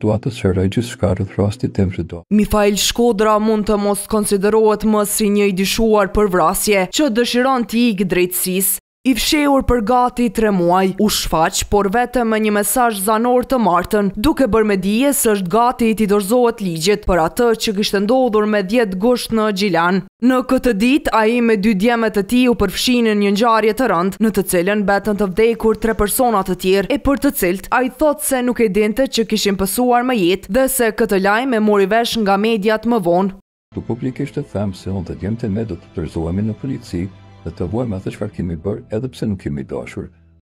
situatës shëroj gjithçka rreth rastit tim çdo. Mifail Shkodra mund të mos konsiderohet më si një i dyshuar për vrasje që dëshiron të ikë drejtësisë. I fshehur për gati 3 muaj, u shfaq, por vetëm me një mesazh zanor të martën, duke bërë me dije se është gati t'i dorëzohet ligjit për atë që kishte ndodhur me 10 gusht në Gjilan. Në këtë ditë, ai me 2 djemet e tij u përfshin në një ngjarje të rëndë, në të cilën betën të vdekur 3 persona të tjerë, e për të cilët ai thotë se nuk e dinte që kishin pësuar me jetë dhe se këtë lajm e mori vesh nga mediat më vonë. Tu publikisht të them se unë dhe djemët e me do të dorëzohemi në polici dhe të vuajmë atë çfarë kemi bërë edhe pse nuk kemi dashur.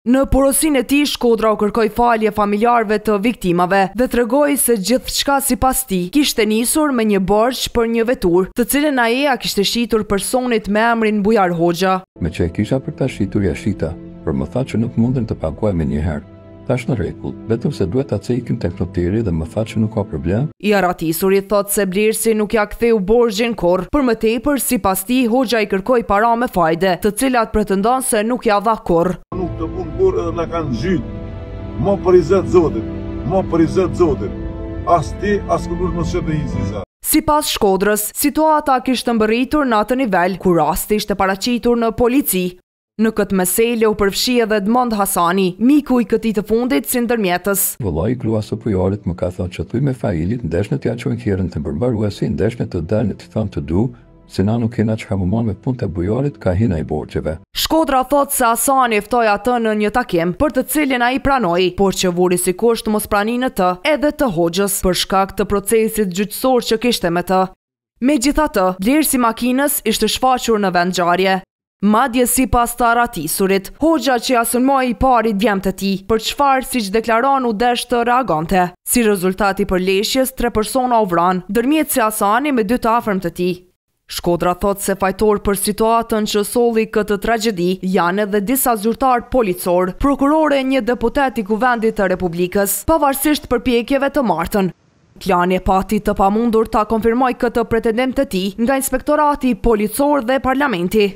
Në porosinë e tij, Shkodra u kërkoi falje familjarëve të viktimave dhe tregoi se gjithçka sipas tij kishte nisur me një borxh për një veturë, të cilën ai ja kishte shitur personit me emrin Bujar Hoxha. Me që e kisha për ta shitur ja shita, por më tha që nuk munden të paguaj me njëherë. Tash në rregull, vetëm se duhet ta cekim tek noteri dhe më tha që nuk ka problem. I aratisuri thotë se blerësi nuk ja ktheu borxhin kurrë. Për më tepër, sipas tij, Hoxha i kërkoi para me fajde, të cilat pretendon se nuk ja dha kurrë. Nuk të punë kurrë edhe na kanë zhyt. Mo për i zot Zotit, mo për i zot Zotit. As ti, as kur mos shëtë hizi. Sipas Shkodrës, situata kishte mbërritur në atë nivel kur rasti ishte paraqitur në polici. Në këtë meselë u përfshi edhe Edmond Hasani, miku i këtij të fundit si ndërmjetës. Vëllai i gruas së bujarit më ka thënë që thuj me Failit ndeshnë t'ja çojnë kjerën të përmbaruesi, ndeshnë të dalën të thonë të du, se na nuk kena çka më me punë të bujarit ka hina i borxheve. Shkodra thotë se Hasani ftoi atë në një takim për të cilin ai pranoi, por që vuri si kusht mospraninë të edhe të Hoxhës për shkak të procesit gjyqësor që kishte me të. Megjithatë, blerësi makinës ishte shfaqur në vend ngjarje. Madje sipas të aratisurit, Hoxha që ja sulmoi i pari djemtë e tij, për çfarë siç deklaron u desh të reagonte. Si rezultat i përleshjes, 3 persona u vranë, ndërmjetësi Hasani me 2 të afërmt të tij. Shkodra thotë se fajtor për situatën që solli këtë tragjedi janë edhe disa zyrtar policor, prokurore e një deputet i Kuvendit të Republikës, pavarësisht përpjekjeve të martën. Klani e pati të pamundur ta konfirmoj këtë pretendim të tij nga inspektorati policor dhe parlamenti.